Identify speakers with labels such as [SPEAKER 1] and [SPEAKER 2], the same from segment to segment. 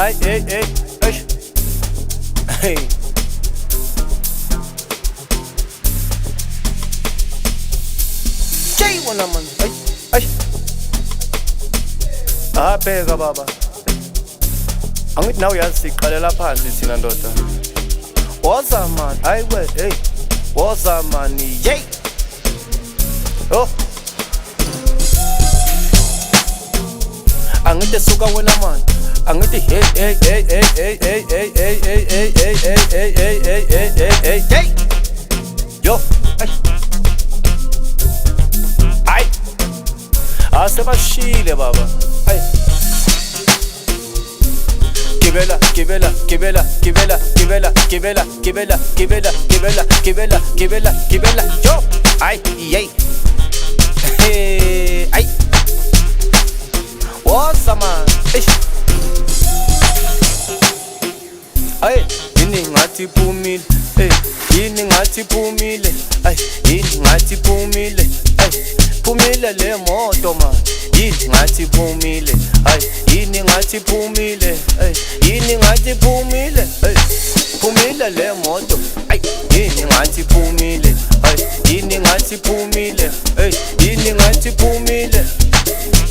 [SPEAKER 1] Ay, ay, ay, ay. Hey. Jay mo naman. Ay, ay. Abheka baba. Angithi nawe uyazi siqalela phansi thina ndoda. Woza man, ayi we, hey. Woza man, yay. Oh. Angithi suka wena man. Angithi hey hey hey hey hey hey hey hey hey hey hey hey hey hey hey hey hey hey. Yo. Ay. Asebashile baba. Ay. Kibela, kibela, kibela, kibela, kibela, kibela, kibela, kibela, kibela, kibela, kibela, kibela. Yo. Ay, yay. Hey, ay. What's up man? Ay, yini ngathi phumile. Hey, yini ngathi phumile. Ay, yini ngathi phumile. Ay, phumile le moto man. Yini ngathi phumile. Ay, yini ngathi phumile. Ay, yini ngathi phumile. Ay, phumile le moto. Ay, yini ngathi phumile. Ay, yini ngathi phumile. Ay, yini ngathi phumile.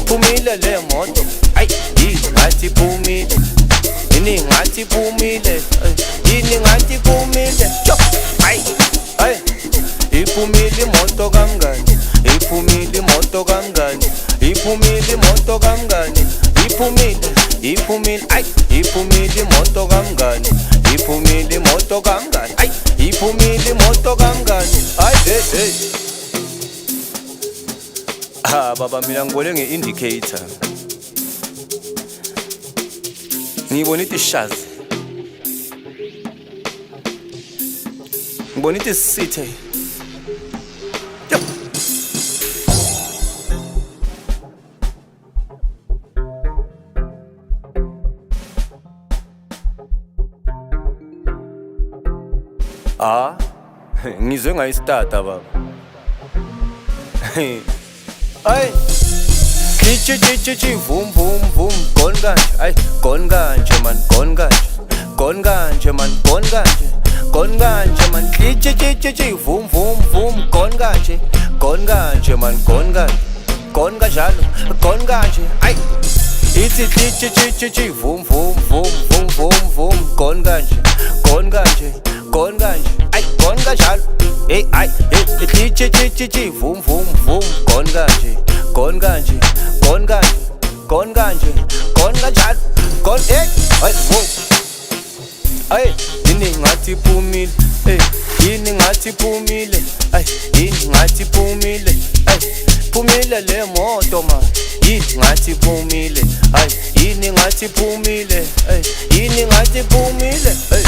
[SPEAKER 1] Phumile le moto. Ay, yini ngathi phumile. Yini ngathi phumile. Yini ngathi phumile. Ay, ay. Iphumile imoto kamngani. Iphumile imoto kamngani. Iphumile imoto kamngani. Iphumile, iphumile. Ay, iphumile imoto kamngani. Iphumile imoto kamngani. Ay, iphumile imoto kamngani. Ay, hey, hey. Ah, baba mina ngibone nge-indicator. Ngibona ithi shazi. Ngibona ithi sithe. Yep. Ah, ngizwe ngayistata baba. Ay. Chi vum vum vum gone kanje. Ay, gone kanje man, gone kanje. Gone kanje man, gone kanje. Gone kanje man. Chi vum vum vum gone kanje. Gone kanje man, gone kanje. Gone kanjalo, gone kanje. Ay. Ithi chi vum vum vum vum vum vum gone kanje. Gone kanje, gone kanje. Ay, gone kanjalo. Hey, ay, hey, chi vum vum vum gone kanje. Gone kanje, gone kanje, gone kanje, gone kanjalo, gone hey, ay, whoa. Ay, yini ngathi phumile, hey, yini ngathi phumile, ay, yini ngathi phumile, ay, phumile le moto man, yini ngathi phumile, ay, yini ngathi phumile, ay, yini ngathi phumile, ay,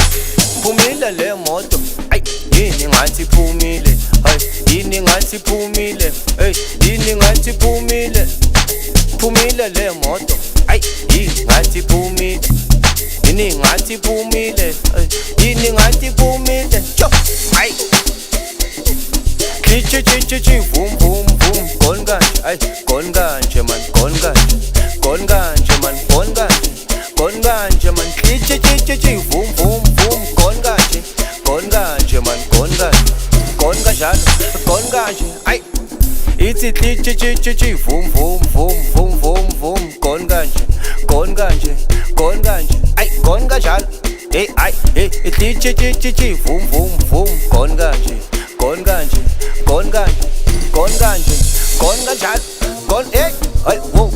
[SPEAKER 1] phumile le moto, ay, yini ngathi phumile, ay, yini ngathi phumile, ay, yini ngathi phumile, phumile le moto, ay, yini ngathi phumile, yini ngathi phumile, ay, yini ngathi phumile, cho, ay, chi vum vum vum, gone kanje, ay, gone kanje man, gone kanje, gone kanje man, gone kanje, gone kanje man, chi vum vum vum, gone kanje, gone kanje man, gone kanje, gone kanjalo, gone kanje, ay. Ithi chi vum vum vum vum vum vum gone kanje, gone kanje, gone kanje. Ay, gone kanjalo. Hey, ay, hey, chi vum vum vum gone kanje, gone kanje, gone kanje, gone kanje, gone kanjalo, gone hey, ay, whoa.